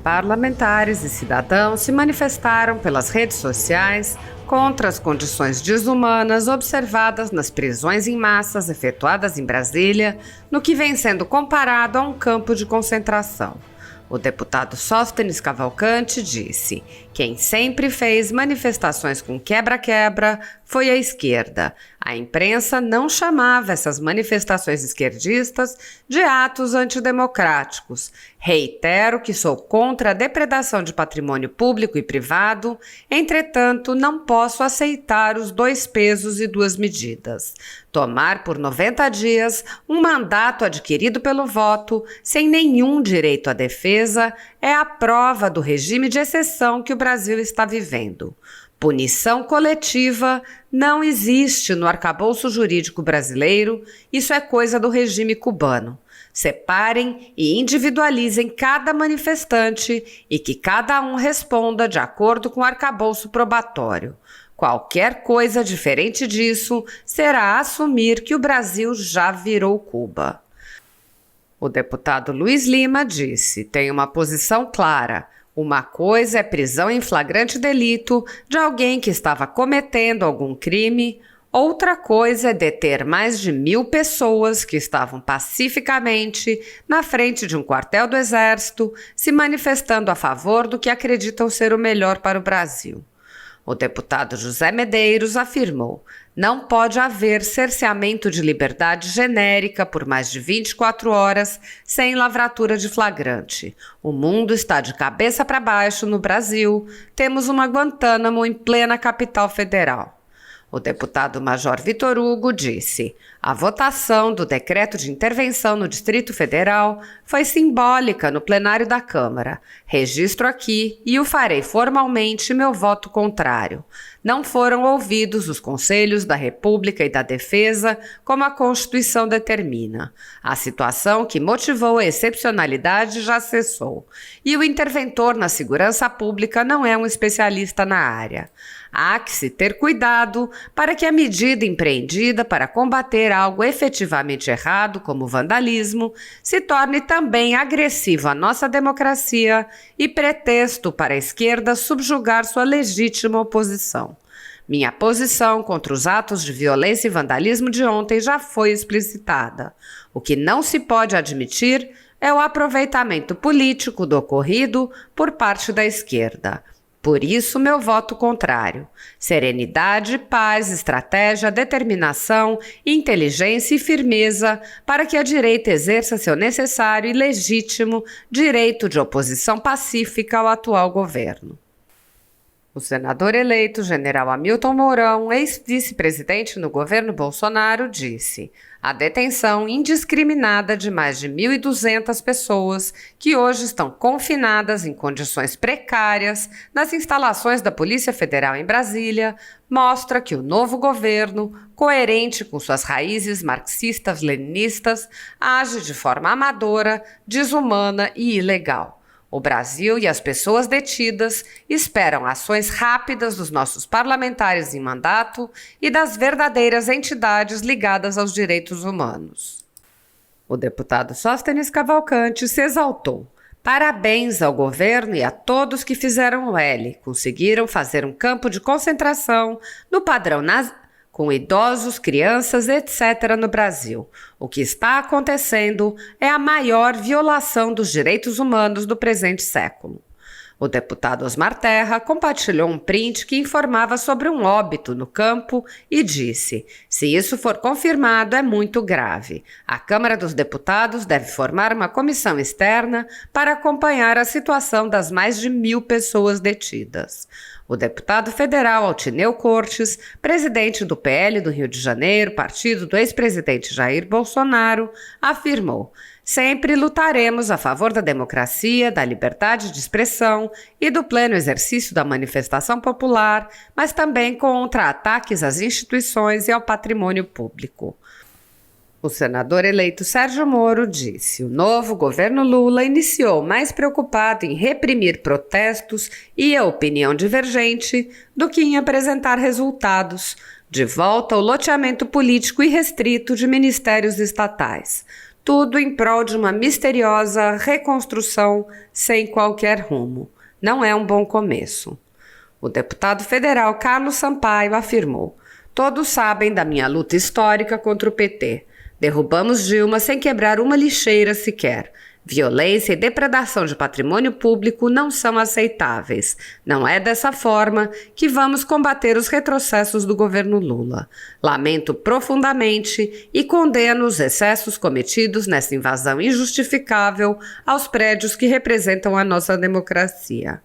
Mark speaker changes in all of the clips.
Speaker 1: Parlamentares e cidadãos se manifestaram pelas redes sociais contra as condições desumanas observadas nas prisões em massas efetuadas em Brasília, no que vem sendo comparado a um campo de concentração. O deputado Sóstenes Cavalcante disse: quem sempre fez manifestações com quebra-quebra foi a esquerda. A imprensa não chamava essas manifestações esquerdistas de atos antidemocráticos. Reitero que sou contra a depredação de patrimônio público e privado, entretanto, não posso aceitar os dois pesos e duas medidas. Tomar por 90 dias um mandato adquirido pelo voto, sem nenhum direito à defesa, é a prova do regime de exceção que o Brasil está vivendo. Punição coletiva não existe no arcabouço jurídico brasileiro, isso é coisa do regime cubano. Separem e individualizem cada manifestante e que cada um responda de acordo com o arcabouço probatório. Qualquer coisa diferente disso será assumir que o Brasil já virou Cuba. O deputado Luiz Lima disse: tem uma posição clara. Uma coisa é prisão em flagrante delito de alguém que estava cometendo algum crime, outra coisa é deter mais de 1.000 pessoas que estavam pacificamente na frente de um quartel do Exército, se manifestando a favor do que acreditam ser o melhor para o Brasil. O deputado José Medeiros afirmou: não pode haver cerceamento de liberdade genérica por mais de 24 horas sem lavratura de flagrante. O mundo está de cabeça para baixo no Brasil. Temos uma Guantánamo em plena capital federal. O deputado Major Vitor Hugo disse: a votação do decreto de intervenção no Distrito Federal foi simbólica no plenário da Câmara. Registro aqui e o farei formalmente meu voto contrário. Não foram ouvidos os conselhos da República e da Defesa, como a Constituição determina. A situação que motivou a excepcionalidade já cessou. E o interventor na segurança pública não é um especialista na área. Há que se ter cuidado para que a medida empreendida para combater algo efetivamente errado, como o vandalismo, se torne também agressivo à nossa democracia e pretexto para a esquerda subjugar sua legítima oposição. Minha posição contra os atos de violência e vandalismo de ontem já foi explicitada. O que não se pode admitir é o aproveitamento político do ocorrido por parte da esquerda. Por isso, meu voto contrário. Serenidade, paz, estratégia, determinação, inteligência e firmeza para que a direita exerça seu necessário e legítimo direito de oposição pacífica ao atual governo. O senador eleito, general Hamilton Mourão, ex-vice-presidente no governo Bolsonaro, disse: a detenção indiscriminada de mais de 1.200 pessoas que hoje estão confinadas em condições precárias nas instalações da Polícia Federal em Brasília mostra que o novo governo, coerente com suas raízes marxistas-leninistas, age de forma amadora, desumana e ilegal. O Brasil e as pessoas detidas esperam ações rápidas dos nossos parlamentares em mandato e das verdadeiras entidades ligadas aos direitos humanos. O deputado Sóstenes Cavalcante se exaltou. Parabéns ao governo e a todos que fizeram o L. Conseguiram fazer um campo de concentração no padrão com idosos, crianças, etc. no Brasil. O que está acontecendo é a maior violação dos direitos humanos do presente século. O deputado Osmar Terra compartilhou um print que informava sobre um óbito no campo e disse: se isso for confirmado, é muito grave. A Câmara dos Deputados deve formar uma comissão externa para acompanhar a situação das mais de 1.000 pessoas detidas. O deputado federal Altineu Cortes, presidente do PL do Rio de Janeiro, partido do ex-presidente Jair Bolsonaro, afirmou: sempre lutaremos a favor da democracia, da liberdade de expressão e do pleno exercício da manifestação popular, mas também contra ataques às instituições e ao patrimônio público. O senador eleito Sérgio Moro disse: o novo governo Lula iniciou mais preocupado em reprimir protestos e a opinião divergente do que em apresentar resultados. De volta ao loteamento político irrestrito de ministérios estatais. tudo em prol de uma misteriosa reconstrução sem qualquer rumo. Não é um bom começo. O deputado federal Carlos Sampaio afirmou: todos sabem da minha luta histórica contra o PT. Derrubamos Dilma sem quebrar uma lixeira sequer. Violência e depredação de patrimônio público não são aceitáveis. Não é dessa forma que vamos combater os retrocessos do governo Lula. Lamento profundamente e condeno os excessos cometidos nessa invasão injustificável aos prédios que representam a nossa democracia.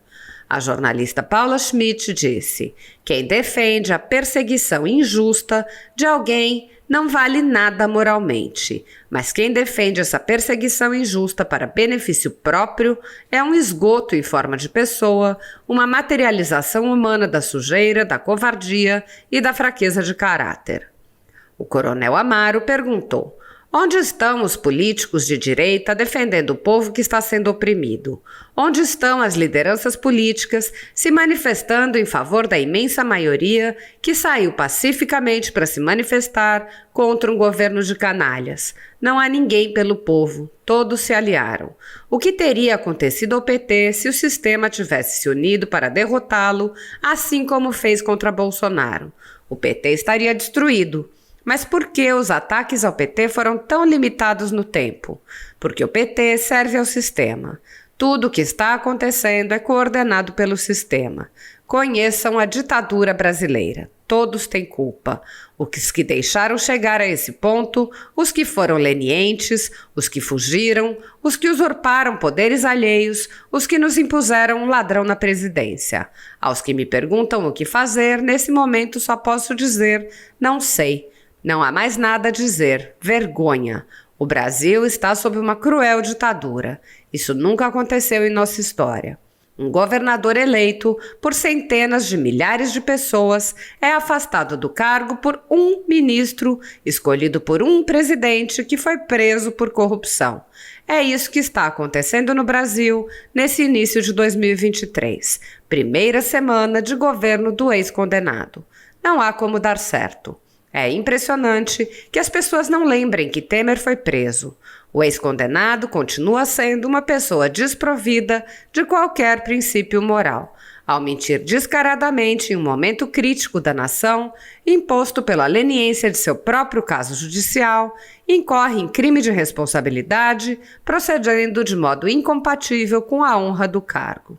Speaker 1: A jornalista Paula Schmidt disse: quem defende a perseguição injusta de alguém não vale nada moralmente, mas quem defende essa perseguição injusta para benefício próprio é um esgoto em forma de pessoa, uma materialização humana da sujeira, da covardia e da fraqueza de caráter. O coronel Amaro perguntou: onde estão os políticos de direita defendendo o povo que está sendo oprimido? Onde estão as lideranças políticas se manifestando em favor da imensa maioria que saiu pacificamente para se manifestar contra um governo de canalhas? Não há ninguém pelo povo, todos se aliaram. O que teria acontecido ao PT se o sistema tivesse se unido para derrotá-lo, assim como fez contra Bolsonaro? O PT estaria destruído. Mas por que os ataques ao PT foram tão limitados no tempo? Porque o PT serve ao sistema. Tudo o que está acontecendo é coordenado pelo sistema. Conheçam a ditadura brasileira. Todos têm culpa. Os que deixaram chegar a esse ponto, os que foram lenientes, os que fugiram, os que usurparam poderes alheios, os que nos impuseram um ladrão na presidência. Aos que me perguntam o que fazer, nesse momento só posso dizer: não sei. Não há mais nada a dizer. Vergonha. O Brasil está sob uma cruel ditadura. Isso nunca aconteceu em nossa história. Um governador eleito por centenas de milhares de pessoas é afastado do cargo por um ministro, escolhido por um presidente que foi preso por corrupção. É isso que está acontecendo no Brasil nesse início de 2023, primeira semana de governo do ex-condenado. Não há como dar certo. É impressionante que as pessoas não lembrem que Temer foi preso. O ex-condenado continua sendo uma pessoa desprovida de qualquer princípio moral, ao mentir descaradamente em um momento crítico da nação, imposto pela leniência de seu próprio caso judicial, incorre em crime de responsabilidade, procedendo de modo incompatível com a honra do cargo.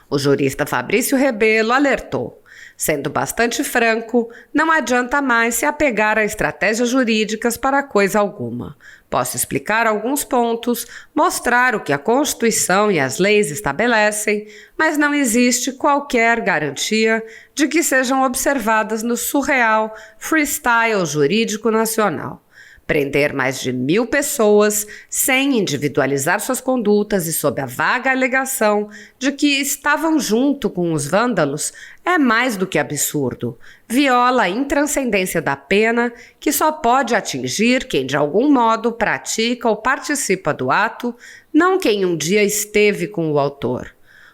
Speaker 1: O jurista Fabrício Rebelo alertou: sendo bastante franco, não adianta mais se apegar a estratégias jurídicas para coisa alguma. Posso explicar alguns pontos, mostrar o que a Constituição e as leis estabelecem, mas não existe qualquer garantia de que sejam observadas no surreal freestyle jurídico nacional. Prender mais de 1.000 pessoas sem individualizar suas condutas e sob a vaga alegação de que estavam junto com os vândalos é mais do que absurdo. Viola a intranscendência da pena, que só pode atingir quem de algum modo pratica ou participa do ato, não quem um dia esteve com o autor.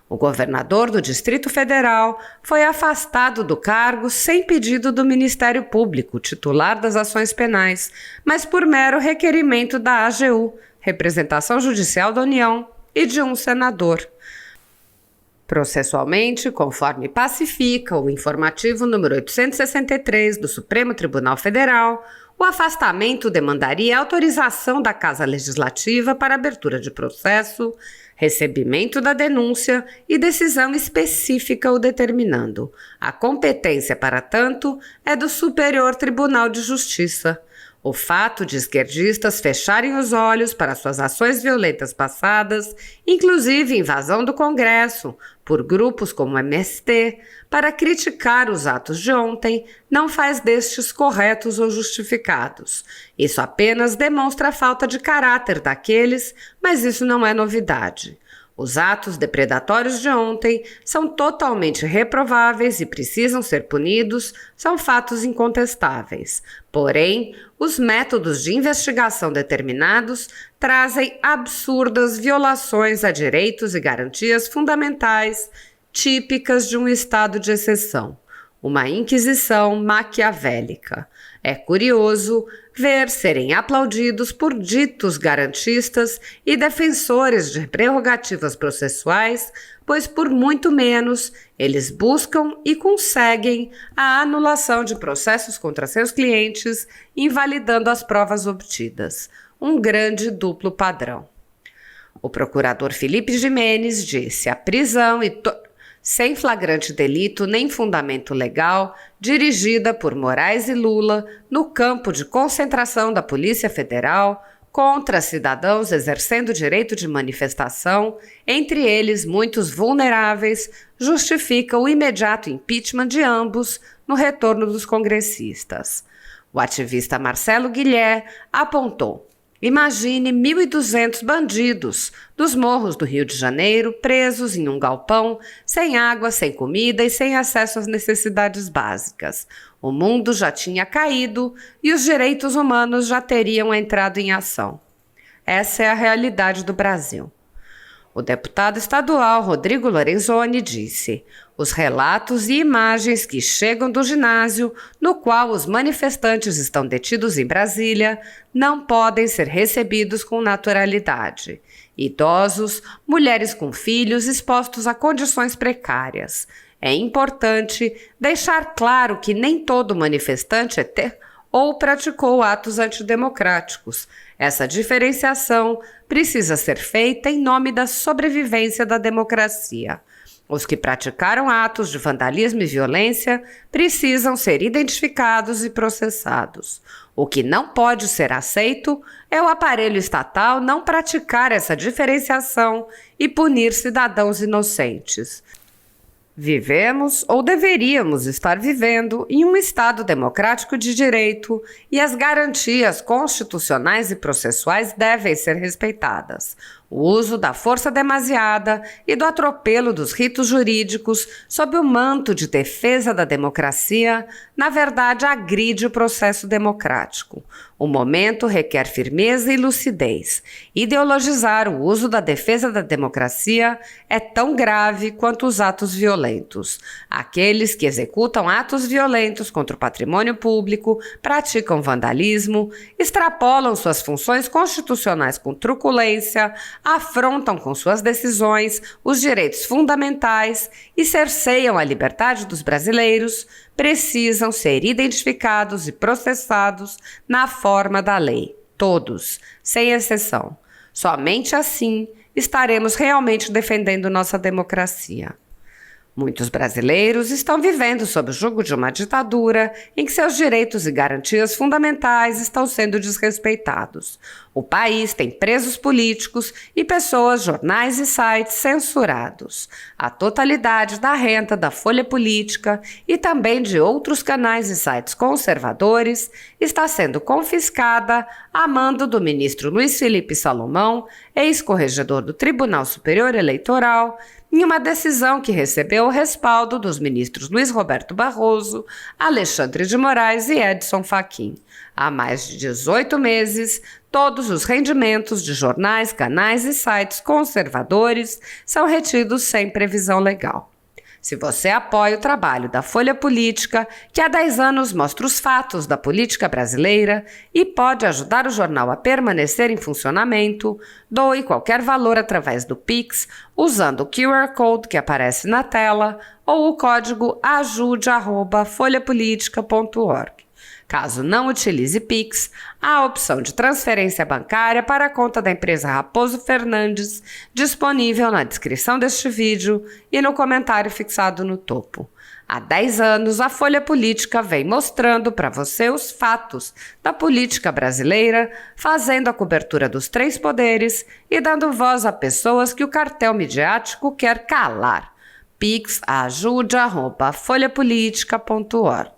Speaker 1: O governador do Distrito Federal foi afastado do cargo sem pedido do Ministério Público, titular das ações penais, mas por mero requerimento da AGU, Representação Judicial da União, e de um senador. Processualmente, conforme pacifica o informativo número 863 do Supremo Tribunal Federal, o afastamento demandaria autorização da Casa Legislativa para abertura de processo, recebimento da denúncia e decisão específica o determinando. A competência, para tanto, é do Superior Tribunal de Justiça. O fato de esquerdistas fecharem os olhos para suas ações violentas passadas, inclusive invasão do Congresso, por grupos como o MST, para criticar os atos de ontem, não faz destes corretos ou justificados. Isso apenas demonstra a falta de caráter daqueles, mas isso não é novidade. Os atos depredatórios de ontem são totalmente reprováveis e precisam ser punidos, são fatos incontestáveis. Porém, os métodos de investigação determinados trazem absurdas violações a direitos e garantias fundamentais típicas de um estado de exceção. Uma inquisição maquiavélica. É curioso ver serem aplaudidos por ditos garantistas e defensores de prerrogativas processuais, pois por muito menos eles buscam e conseguem a anulação de processos contra seus clientes, invalidando as provas obtidas. Um grande duplo padrão. O procurador Felipe Jimenez disse: a prisão sem flagrante delito nem fundamento legal, dirigida por Moraes e Lula no campo de concentração da Polícia Federal contra cidadãos exercendo direito de manifestação, entre eles muitos vulneráveis, justifica o imediato impeachment de ambos no retorno dos congressistas. O ativista Marcelo Guilher apontou: imagine 1.200 bandidos dos morros do Rio de Janeiro presos em um galpão, sem água, sem comida e sem acesso às necessidades básicas. O mundo já tinha caído e os direitos humanos já teriam entrado em ação. Essa é a realidade do Brasil. O deputado estadual Rodrigo Lorenzoni disse: os relatos e imagens que chegam do ginásio no qual os manifestantes estão detidos em Brasília não podem ser recebidos com naturalidade. Idosos, mulheres com filhos expostos a condições precárias. É importante deixar claro que nem todo manifestante ou praticou atos antidemocráticos. Essa diferenciação precisa ser feita em nome da sobrevivência da democracia. Os que praticaram atos de vandalismo e violência precisam ser identificados e processados. O que não pode ser aceito é o aparelho estatal não praticar essa diferenciação e punir cidadãos inocentes. Vivemos ou deveríamos estar vivendo em um Estado democrático de direito e as garantias constitucionais e processuais devem ser respeitadas. O uso da força demasiada e do atropelo dos ritos jurídicos sob o manto de defesa da democracia, na verdade, agride o processo democrático. O momento requer firmeza e lucidez. Ideologizar o uso da defesa da democracia é tão grave quanto os atos violentos. Aqueles que executam atos violentos contra o patrimônio público, praticam vandalismo, extrapolam suas funções constitucionais com truculência, afrontam com suas decisões os direitos fundamentais e cerceiam a liberdade dos brasileiros, precisam ser identificados e processados na forma da lei. Todos, sem exceção. Somente assim estaremos realmente defendendo nossa democracia. Muitos brasileiros estão vivendo sob o jugo de uma ditadura em que seus direitos e garantias fundamentais estão sendo desrespeitados. O país tem presos políticos e pessoas, jornais e sites censurados. A totalidade da renda da Folha Política e também de outros canais e sites conservadores está sendo confiscada a mando do ministro Luiz Felipe Salomão, ex-corregedor do Tribunal Superior Eleitoral, em uma decisão que recebeu o respaldo dos ministros Luiz Roberto Barroso, Alexandre de Moraes e Edson Fachin. Há mais de 18 meses, todos os rendimentos de jornais, canais e sites conservadores são retidos sem previsão legal. Se você apoia o trabalho da Folha Política, que há 10 anos mostra os fatos da política brasileira e pode ajudar o jornal a permanecer em funcionamento, doe qualquer valor através do Pix, usando o QR Code que aparece na tela ou o código ajude@folhapolitica.org. Caso não utilize Pix, há a opção de transferência bancária para a conta da empresa Raposo Fernandes, disponível na descrição deste vídeo e no comentário fixado no topo. Há 10 anos, a Folha Política vem mostrando para você os fatos da política brasileira, fazendo a cobertura dos 3 poderes e dando voz a pessoas que o cartel midiático quer calar. Pix ajude@folhapolitica.org.